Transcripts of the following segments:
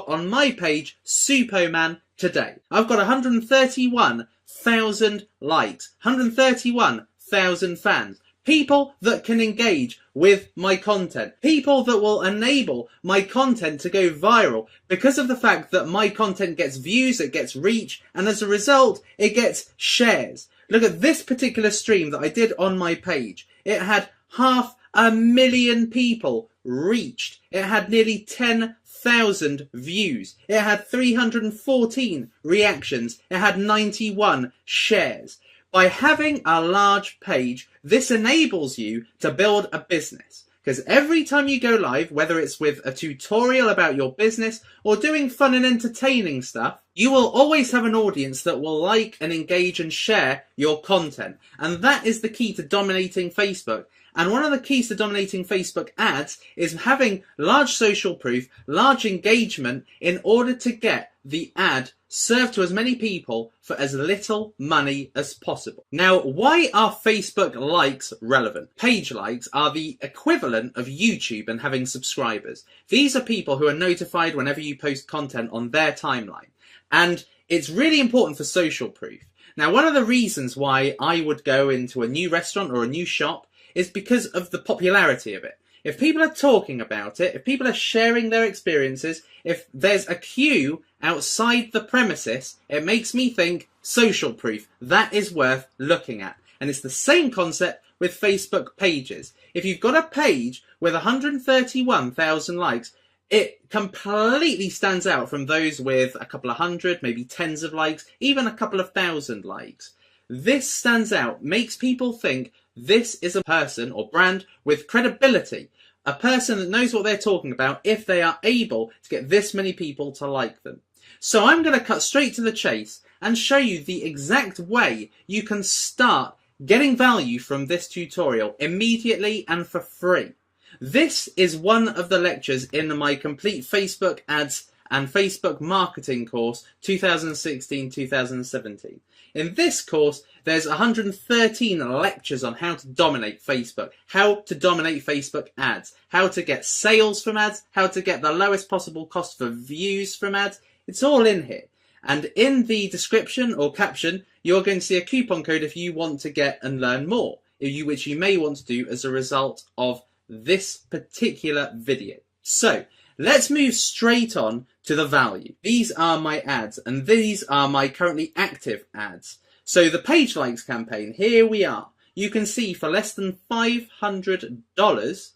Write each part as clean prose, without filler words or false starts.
on my page, Superman Today. I've got 131,000 likes, 131,000 fans. People that can engage with my content. People that will enable my content to go viral because of the fact that my content gets views, it gets reach, and as a result, it gets shares. Look at this particular stream that I did on my page. It had 500,000 people reached. It had nearly 10,000 views. It had 314 reactions. It had 91 shares. By having a large page, this enables you to build a business. Because every time you go live, whether it's with a tutorial about your business or doing fun and entertaining stuff, you will always have an audience that will like and engage and share your content. And that is the key to dominating Facebook. And one of the keys to dominating Facebook ads is having large social proof, large engagement in order to get the ad served to as many people for as little money as possible. Now, why are Facebook likes relevant? Page likes are the equivalent of YouTube and having subscribers. These are people who are notified whenever you post content on their timeline. And it's really important for social proof. Now, one of the reasons why I would go into a new restaurant or a new shop is because of the popularity of it. If people are talking about it, if people are sharing their experiences, if there's a queue outside the premises, it makes me think social proof. That is worth looking at. And it's the same concept with Facebook pages. If you've got a page with 131,000 likes, it completely stands out from those with a couple of hundred, maybe tens of likes, even a couple of thousand likes. This stands out, makes people think this is a person or brand with credibility, a person that knows what they're talking about if they are able to get this many people to like them. So I'm going to cut straight to the chase and show you the exact way you can start getting value from this tutorial immediately and for free. This is one of the lectures in my complete Facebook ads and Facebook marketing course 2016-2017. In this course, there's 113 lectures on how to dominate Facebook, how to dominate Facebook ads, how to get sales from ads, how to get the lowest possible cost for views from ads. It's all in here. And in the description or caption, you're going to see a coupon code if you want to get and learn more, which you may want to do as a result of this particular video. So let's move straight on to the value. These are my ads, and these are my currently active ads. So the page likes campaign, here we are. You can see for less than $500,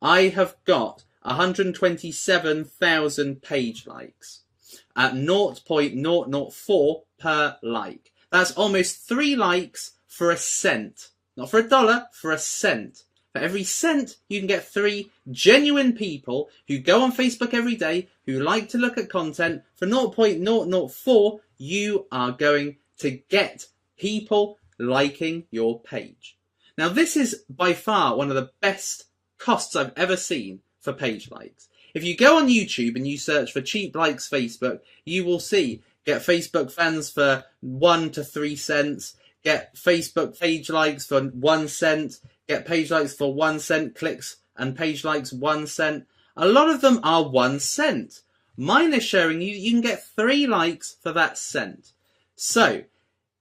I have got 127,000 page likes at 0.004 per like. That's almost 3 likes for a cent. Not for $1, for a cent. For every cent, you can get 3 genuine people who go on Facebook every day, who like to look at content. For 0.004, you are going to get people liking your page. Now, this is by far one of the best costs I've ever seen for page likes. If you go on YouTube and you search for cheap likes Facebook, you will see get Facebook fans for 1 to 3 cents, get Facebook page likes for 1 cent, get page likes for 1 cent, clicks and page likes 1 cent. A lot of them are 1 cent. Mine is showing you can get 3 likes for that cent. So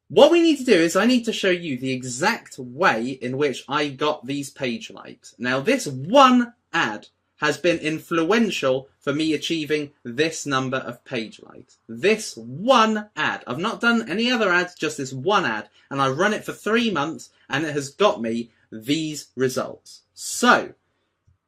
what we need to do is I need to show you the exact way in which I got these page likes. Now, this one ad has been influential for me achieving this number of page likes. This one ad. I've not done any other ads, just this one ad, and I've run it for 3 months and it has got me these results. So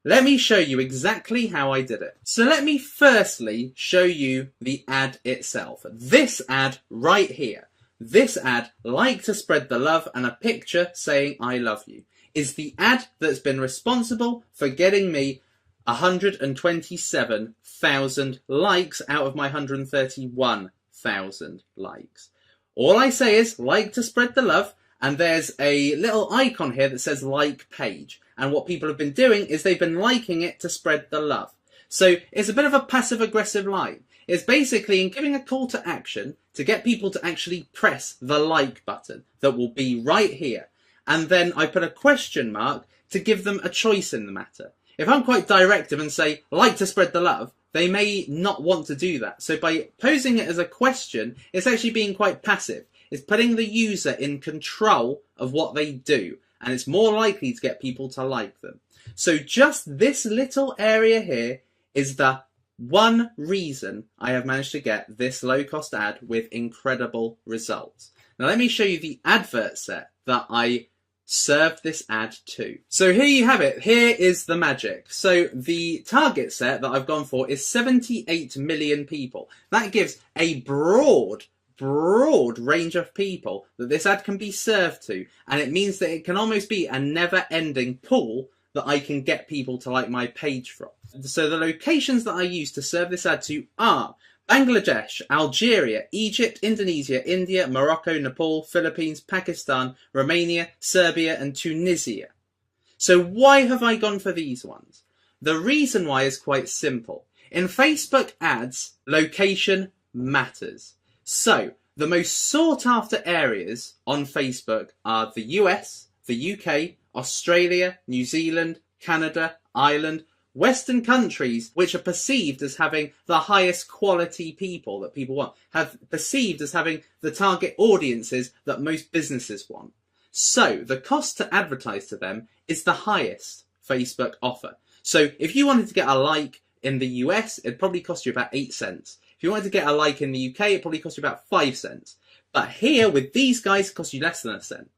let me show you exactly how I did it. So let me firstly show you the ad itself. This ad right here. This ad, like to spread the love and a picture saying I love you, is the ad that's been responsible for getting me 127,000 likes out of my 131,000 likes. All I say is like to spread the love, and there's a little icon here that says like page. And what people have been doing is they've been liking it to spread the love. So it's a bit of a passive aggressive line. It's basically in giving a call to action to get people to actually press the like button that will be right here. And then I put a question mark to give them a choice in the matter. If I'm quite directive and say, like to spread the love, they may not want to do that. So by posing it as a question, it's actually being quite passive. It's putting the user in control of what they do, and it's more likely to get people to like them. So just this little area here is the one reason I have managed to get this low-cost ad with incredible results. Now let me show you the advert set that I served this ad to. So here you have it. Here is the magic. So the target set that I've gone for is 78 million people. That gives a broad range of people that this ad can be served to, and it means that it can almost be a never-ending pool that I can get people to like my page from. So the locations that I use to serve this ad to are Bangladesh, Algeria, Egypt, Indonesia, India, Morocco, Nepal, Philippines, Pakistan, Romania, Serbia, and Tunisia. So why have I gone for these ones? The reason why is quite simple. In Facebook ads, location matters. So the most sought after areas on Facebook are the US, the UK, Australia, New Zealand, Canada, Ireland, Western countries, which are perceived as having the highest quality people that people want, have perceived as having the target audiences that most businesses want. So the cost to advertise to them is the highest Facebook offer. So if you wanted to get a like in the US, it'd probably cost you about 8 cents. If you wanted to get a like in the UK, it'd probably cost you about 5 cents. But here, with these guys, it costs you less than a cent.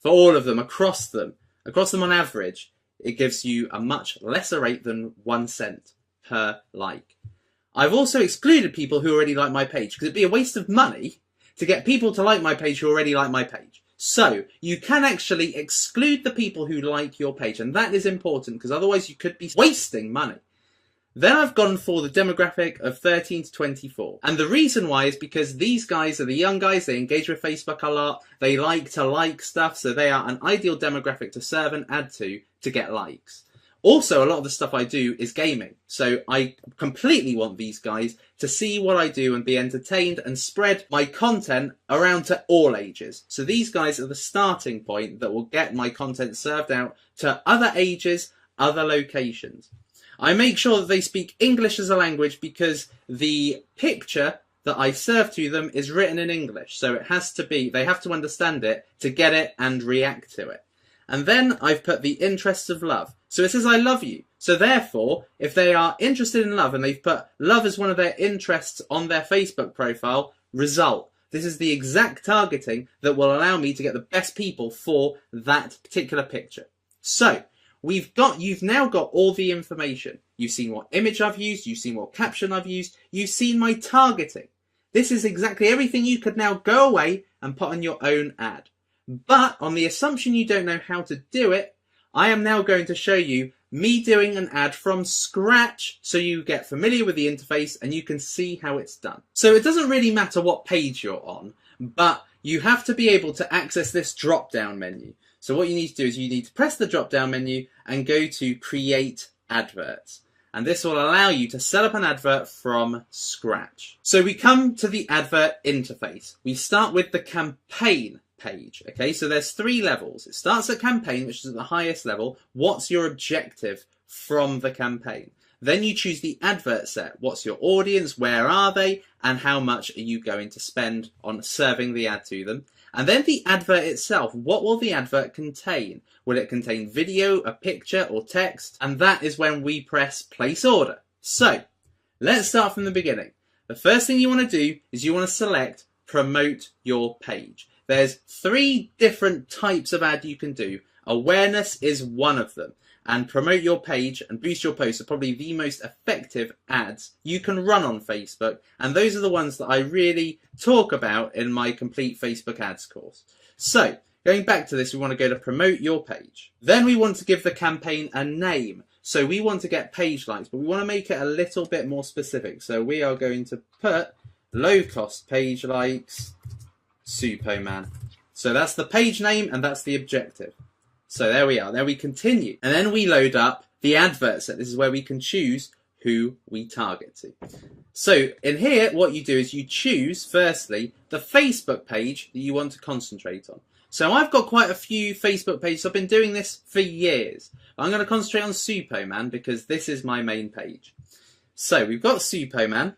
For all of them, across them on average, it gives you a much lesser rate than 1 cent per like. I've also excluded people who already like my page, because it'd be a waste of money to get people to like my page who already like my page. So you can actually exclude the people who like your page, and that is important, because otherwise you could be wasting money. Then I've gone for the demographic of 13 to 24. And the reason why is because these guys are the young guys, they engage with Facebook a lot, they like to like stuff, so they are an ideal demographic to serve and add to get likes. Also, a lot of the stuff I do is gaming, so I completely want these guys to see what I do and be entertained and spread my content around to all ages. So these guys are the starting point that will get my content served out to other ages, other locations. I make sure that they speak English as a language because the picture that I serve to them is written in English. So it has to be, they have to understand it to get it and react to it. And then I've put the interests of love. So it says I love you. So therefore, if they are interested in love and they've put love as one of their interests on their Facebook profile, result. This is the exact targeting that will allow me to get the best people for that particular picture. So you've now got all the information. You've seen what image I've used, you've seen what caption I've used, you've seen my targeting. This is exactly everything you could now go away and put on your own ad. But on the assumption you don't know how to do it, I am now going to show you me doing an ad from scratch so you get familiar with the interface and you can see how it's done. So it doesn't really matter what page you're on, but you have to be able to access this drop-down menu. So what you need to do is you need to press the drop-down menu and go to Create Adverts. And this will allow you to set up an advert from scratch. So we come to the advert interface. We start with the campaign page. Okay, so there's 3 levels. It starts at campaign, which is at the highest level. What's your objective from the campaign? Then you choose the advert set. What's your audience? Where are they? And how much are you going to spend on serving the ad to them? And then the advert itself. What will the advert contain? Will it contain video, a picture, or text? And that is when we press place order. So let's start from the beginning. The first thing you want to do is you want to select promote your page. There's 3 different types of ad you can do. Awareness is one of them. And promote your page and boost your posts are probably the most effective ads you can run on Facebook. And those are the ones that I really talk about in my complete Facebook ads course. So going back to this, we want to go to promote your page. Then we want to give the campaign a name. So we want to get page likes, but we want to make it a little bit more specific. So we are going to put low cost page likes, Superman. So that's the page name and that's the objective. So there we are. There we continue. And then we load up the advert set. This is where we can choose who we target to. So in here, what you do is you choose, firstly, the Facebook page that you want to concentrate on. So I've got quite a few Facebook pages. I've been doing this for years. I'm going to concentrate on Superman because this is my main page. So we've got Superman,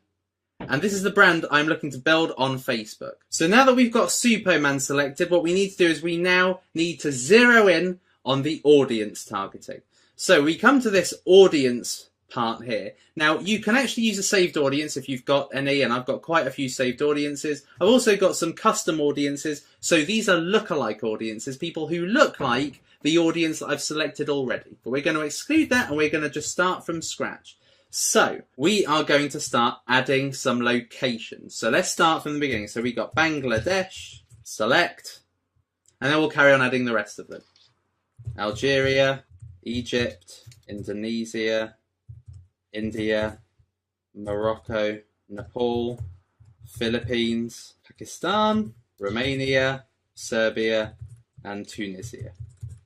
and this is the brand I'm looking to build on Facebook. So now that we've got Superman selected, what we need to do is we now need to zero in on the audience targeting. So we come to this audience part here. Now you can actually use a saved audience if you've got any, and I've got quite a few saved audiences. I've also got some custom audiences. So these are lookalike audiences, people who look like the audience that I've selected already. But we're going to exclude that and we're going to just start from scratch. So we are going to start adding some locations. So let's start from the beginning. So we got Bangladesh, select, and then we'll carry on adding the rest of them. Algeria, Egypt, Indonesia, India, Morocco, Nepal, Philippines, Pakistan, Romania, Serbia, and Tunisia.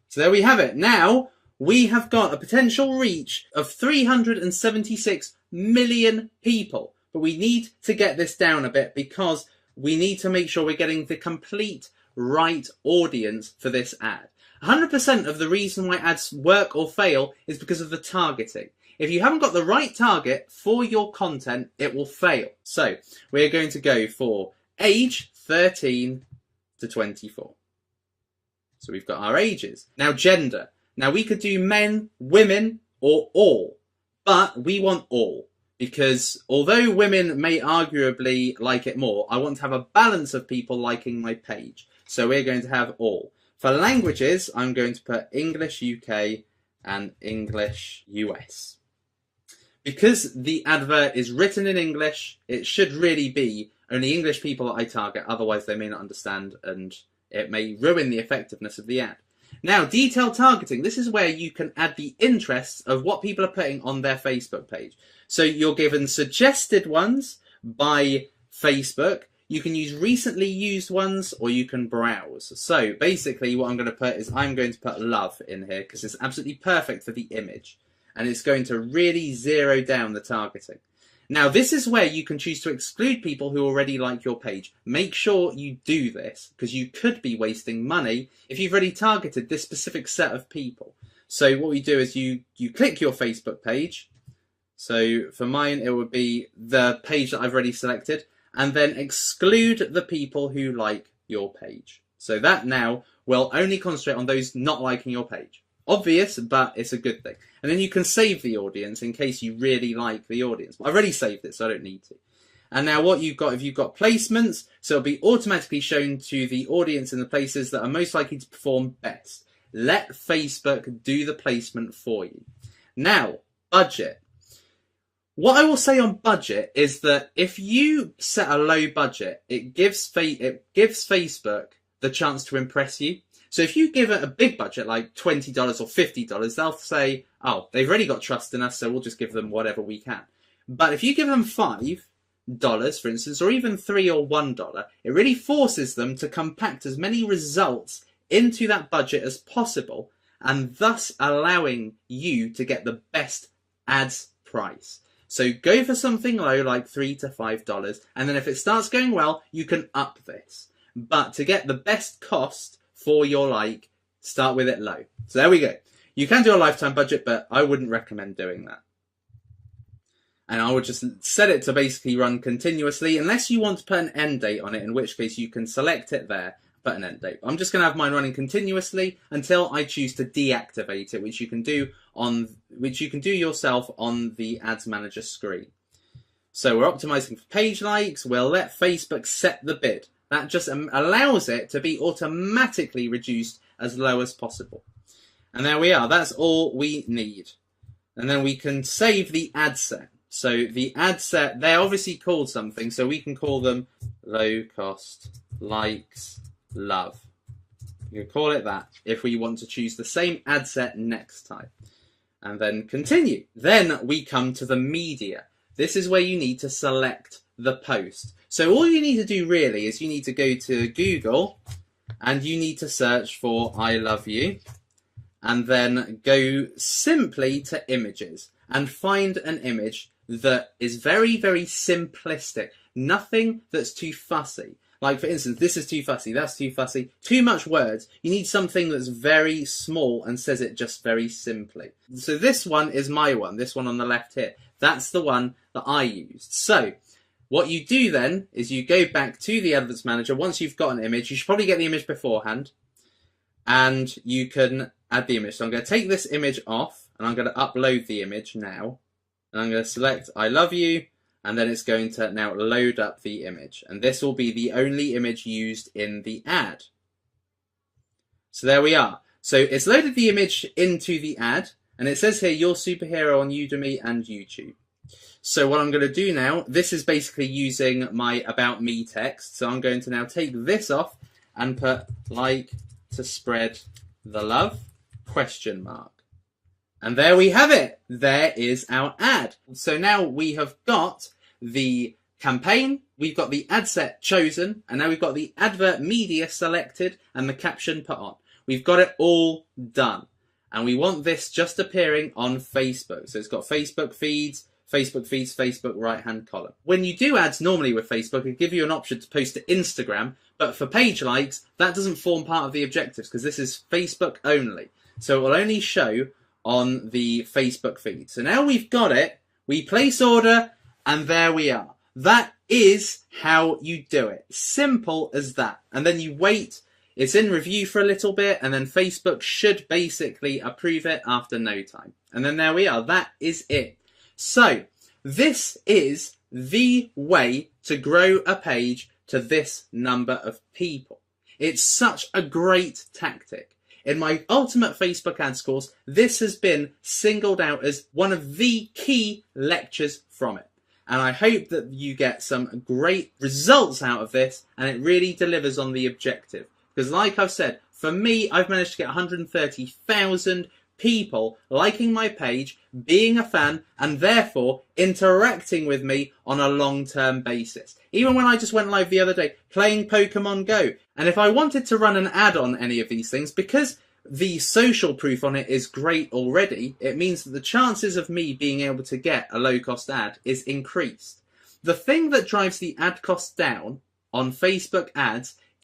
So there we have it. Now we have got a potential reach of 376 million people. But we need to get this down a bit because we need to make sure we're getting the complete right audience for this ad. 100% of the reason why ads work or fail is because of the targeting. If you haven't got the right target for your content, it will fail. So we're going to go for age 13 to 24. So we've got our ages. Now gender. Now we could do men, women, or all, but we want all because although women may arguably like it more, I want to have a balance of people liking my page. So we're going to have all. For languages, I'm going to put English UK and English US. Because the advert is written in English, it should really be only English people that I target, otherwise they may not understand and it may ruin the effectiveness of the ad. Now, detailed targeting. This is where you can add the interests of what people are putting on their Facebook page. So you're given suggested ones by Facebook. You can use recently used ones or you can browse. So basically what I'm going to put is I'm going to put love in here because it's absolutely perfect for the image. And it's going to really zero down the targeting. Now, this is where you can choose to exclude people who already like your page. Make sure you do this because you could be wasting money if you've already targeted this specific set of people. So what we do is you click your Facebook page. So for mine, it would be the page that I've already selected and then exclude the people who like your page. So that now will only concentrate on those not liking your page. Obvious, but it's a good thing. And then you can save the audience in case you really like the audience. I've already saved it, so I don't need to. And now what you've got, if you've got placements, so it'll be automatically shown to the audience in the places that are most likely to perform best. Let Facebook do the placement for you. Now, budget. What I will say on budget is that if you set a low budget, it gives Facebook the chance to impress you. So if you give it a big budget, like $20 or $50, they'll say, oh, they've already got trust in us, so we'll just give them whatever we can. But if you give them $5, for instance, or even $3 or $1, it really forces them to compact as many results into that budget as possible, and thus allowing you to get the best ads price. So go for something low, like $3 to $5, and then if it starts going well, you can up this. But to get the best cost for your like, start with it low. So there we go. You can do a lifetime budget, but I wouldn't recommend doing that. And I would just set it to basically run continuously, unless you want to put an end date on it, in which case you can select it there, put an end date. I'm just going to have mine running continuously until I choose to deactivate it, which you can do yourself on the Ads Manager screen. So we're optimizing for page likes. We'll let Facebook set the bid. That just allows it to be automatically reduced as low as possible. And there we are. That's all we need. And then we can save the ad set. So the ad set, they're obviously called something. So we can call them low cost likes love. You can call it that if we want to choose the same ad set next time. And then continue. Then we come to the media. This is where you need to select the post. So all you need to do really is you need to go to Google and you need to search for I love you and then go simply to images and find an image that is very, very simplistic. Nothing that's too fussy. Like for instance, this is too fussy, that's too fussy, too much words. You need something that's very small and says it just very simply. So this one is my one, this one on the left here. That's the one that I used. So what you do then is you go back to the Adverts Manager. Once you've got an image, you should probably get the image beforehand, and you can add the image. So I'm going to take this image off, and I'm going to upload the image now. And I'm going to select I love you, and then it's going to now load up the image. And this will be the only image used in the ad. So there we are. So it's loaded the image into the ad, and it says here, your superhero on Udemy and YouTube. So what I'm going to do now, this is basically using my About Me text. So I'm going to now take this off and put like to spread the love, ? And there we have it. There is our ad. So now we have got the campaign, we've got the ad set chosen, and now we've got the advert media selected and the caption put on. We've got it all done. And we want this just appearing on Facebook. So it's got Facebook feeds, Facebook right-hand column. When you do ads normally with Facebook, it gives you an option to post to Instagram, but for page likes, that doesn't form part of the objectives because this is Facebook only. So it will only show on the Facebook feed. So now we've got it, we place order, and there we are. That is how you do it. Simple as that. And then you wait, it's in review for a little bit, and then Facebook should basically approve it after no time. And then there we are. That is it. So this is the way to grow a page to this number of people. It's such a great tactic. In my Ultimate Facebook Ads course, this has been singled out as one of the key lectures from it. And I hope that you get some great results out of this, and it really delivers on the objective. Because like I've said, for me, I've managed to get 130,000 people liking my page, being a fan, and therefore interacting with me on a long-term basis. Even when I just went live the other day playing Pokemon Go. And if I wanted to run an ad on any of these things, because the social proof on it is great already, it means that the chances of me being able to get a low-cost ad is increased. The thing that drives the ad cost down on Facebook ads